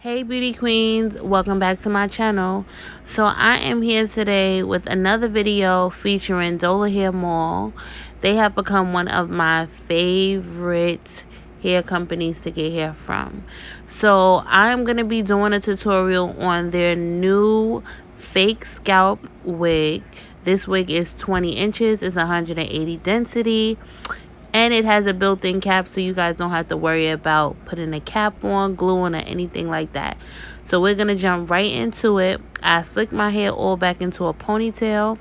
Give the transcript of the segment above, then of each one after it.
Hey beauty queens, welcome back to my channel. So I am here today with another video featuring Dola Hair Mall. They have become one of my favorite hair companies to get hair from. So I'm going to be doing a tutorial on their new fake scalp wig. This wig is 20 inches, it's 180 density. And it has a built-in cap, so you guys don't have to worry about putting a cap on, gluing, or anything like that. So we're going to jump right into it. I slicked my hair all back into a ponytail.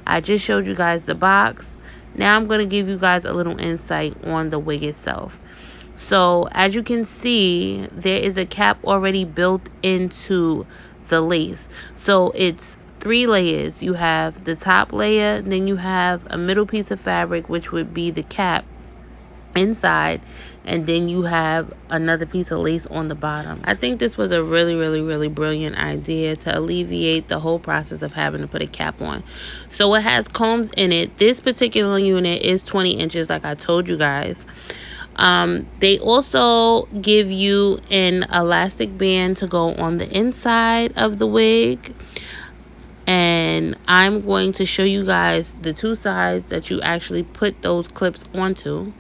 I just showed you guys the box. Now I'm going to give you guys a little insight on the wig itself. So as you can see, there is a cap already built into the lace. So it's 3 layers. You have the top layer, then you have a middle piece of fabric, which would be the cap inside, and then you have another piece of lace on the bottom. I think this was a really brilliant idea to alleviate the whole process of having to put a cap on. So it has combs in it. This particular unit is 20 inches like I told you guys. They also give you an elastic band to go on the inside of the wig, and I'm going to show you guys the 2 sides that you actually put those clips onto.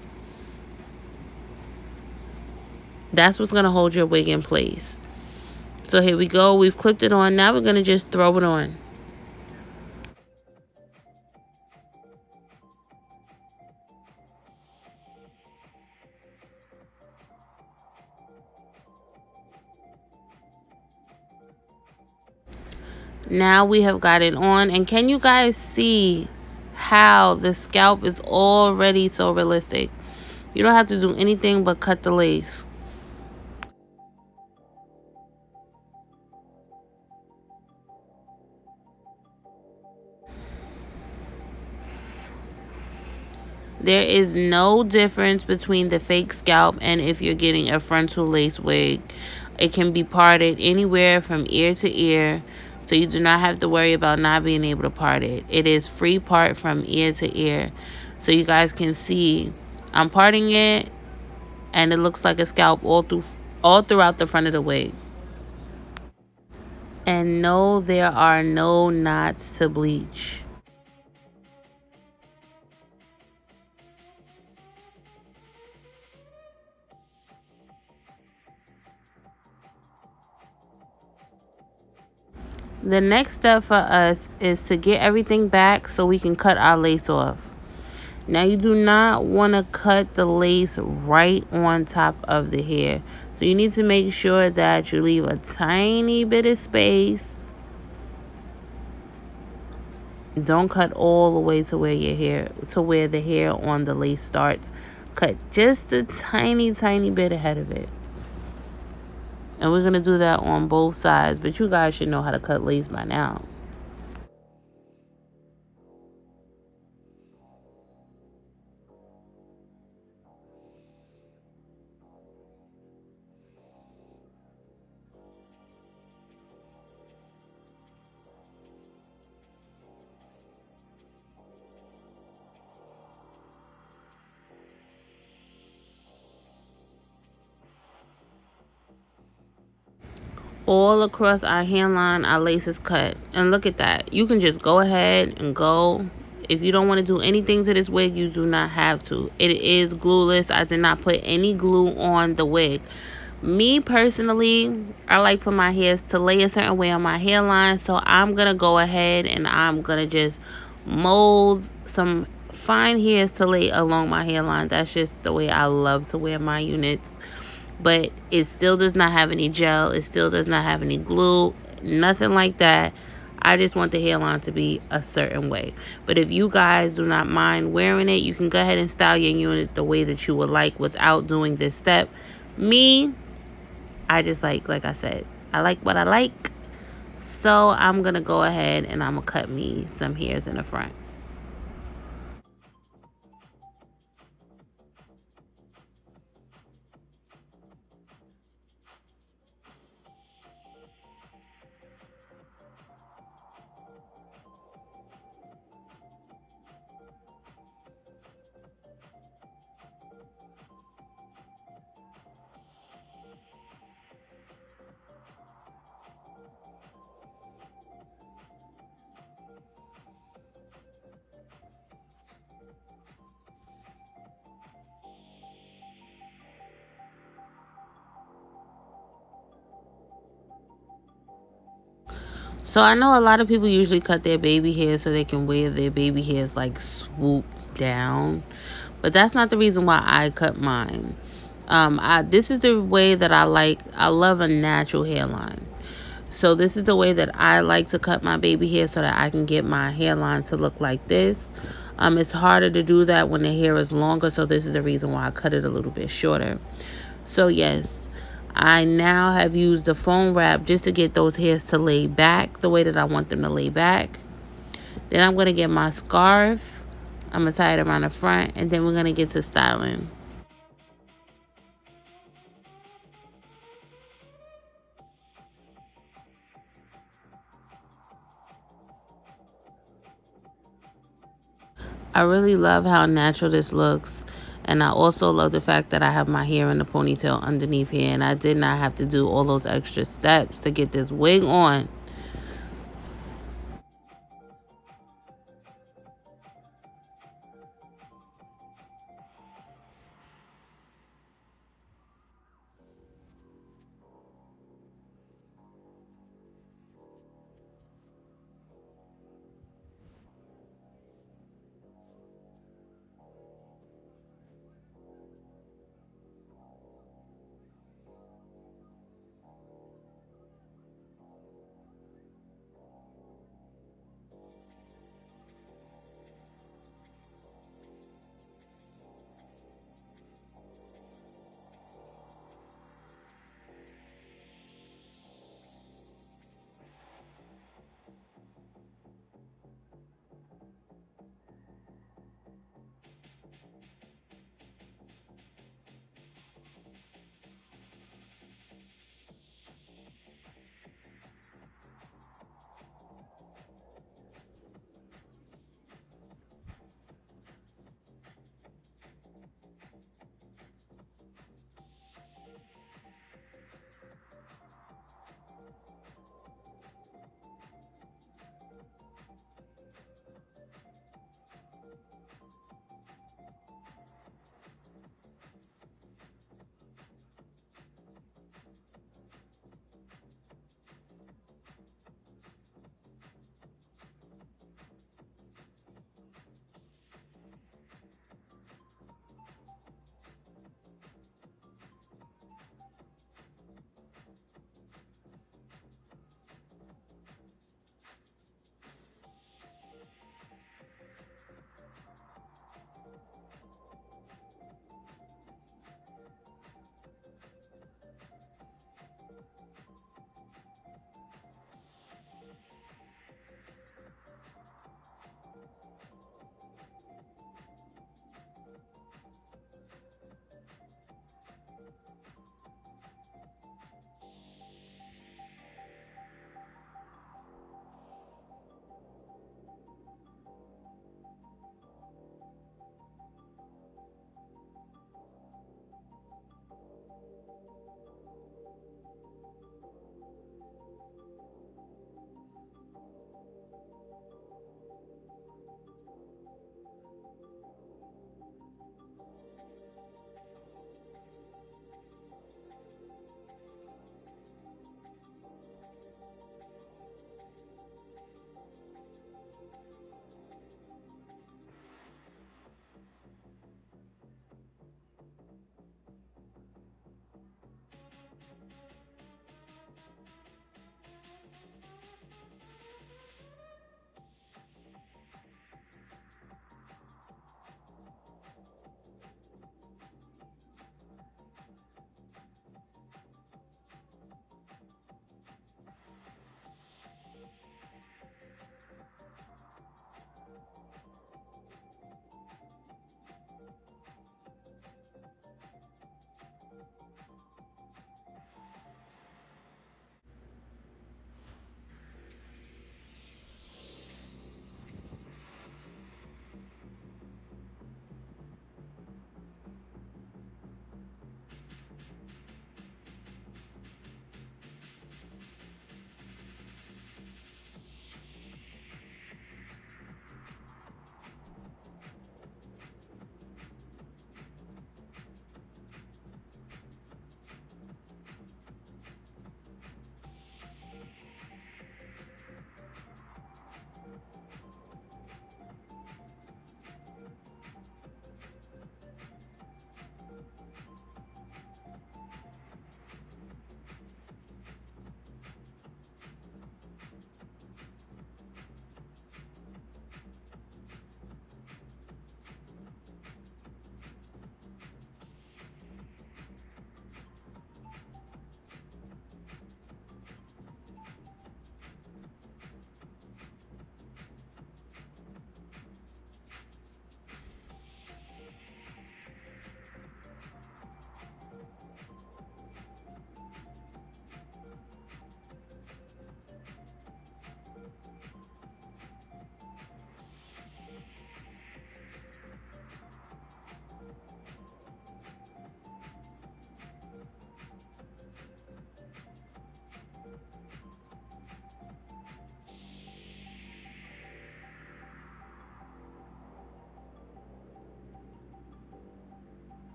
That's what's going to hold your wig in place. So here we go. We've clipped it on. Now we're going to just throw it on. Now we have got it on. And can you guys see how the scalp is already so realistic? You don't have to do anything but cut the lace. There is no difference between the fake scalp and if you're getting a frontal lace wig. It can be parted anywhere from ear to ear, so you do not have to worry about not being able to part it. It is free part from ear to ear. So you guys can see I'm parting it, and it looks like a scalp all throughout the front of the wig. And no, there are no knots to bleach. The next step for us is to get everything back so we can cut our lace off. Now you do not want to cut the lace right on top of the hair. So you need to make sure that you leave a tiny bit of space. Don't cut all the way to where the hair on the lace starts. Cut just a tiny bit ahead of it. And we're going to do that on both sides. But you guys should know how to cut lace by now. All across our hairline, our lace is cut. And look at that. You can just go ahead and go. If you don't want to do anything to this wig, you do not have to. It is glueless. I did not put any glue on the wig. Me personally, I like for my hairs to lay a certain way on my hairline. So I'm going to go ahead and I'm going to just mold some fine hairs to lay along my hairline. That's just the way I love to wear my units. But it still does not have any gel. It still does not have any glue. Nothing like that. I just want the hairline to be a certain way. But if you guys do not mind wearing it, you can go ahead and style your unit the way that you would like without doing this step. Me, I just like I said, I like what I like. So I'm going to go ahead and I'm going to cut me some hairs in the front. So I know a lot of people usually cut their baby hair so they can wear their baby hairs like swooped down, but that's not the reason why I cut mine. This is the way that I like. I love a natural hairline. So this is the way that I like to cut my baby hair so that I can get my hairline to look like this. It's harder to do that when the hair is longer, so this is the reason why I cut it a little bit shorter. So yes, I now have used the foam wrap just to get those hairs to lay back the way that I want them to lay back. Then I'm going to get my scarf. I'm going to tie it around the front, and then we're going to get to styling. I really love how natural this looks. And I also love the fact that I have my hair in the ponytail underneath here. And I did not have to do all those extra steps to get this wig on.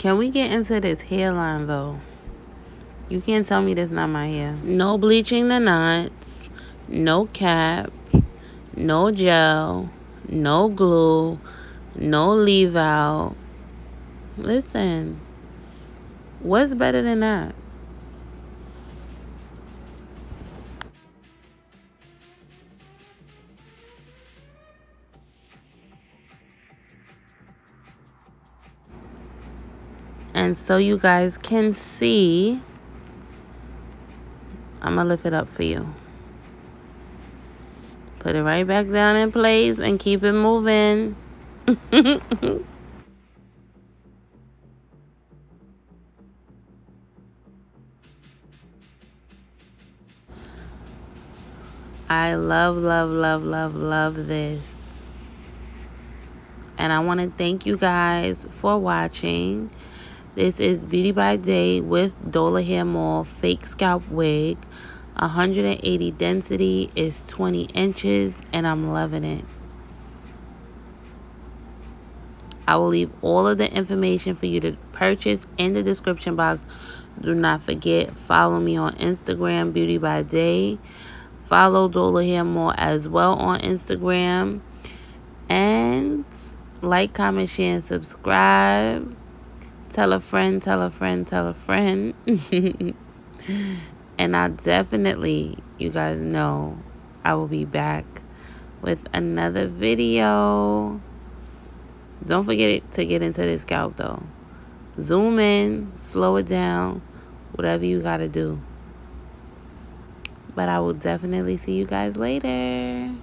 Can we get into this hairline, though? You can't tell me that's not my hair. No bleaching the knots. No cap. No gel. No glue. No leave out. Listen. What's better than that? And so you guys can see, I'm going to lift it up for you. Put it right back down in place and keep it moving. I love, love, love, love, love this. And I want to thank you guys for watching. This is Beauty by Day with Dola Hair Mall Fake Scalp Wig. 180 density is 20 inches, and I'm loving it. I will leave all of the information for you to purchase in the description box. Do not forget, follow me on Instagram, Beauty by Day. Follow Dola Hair Mall as well on Instagram. And like, comment, share, and subscribe. Tell a friend, tell a friend, tell a friend. And I definitely, you guys know, I will be back with another video. Don't forget to get into this scalp, though. Zoom in, slow it down, whatever you got to do. But I will definitely see you guys later.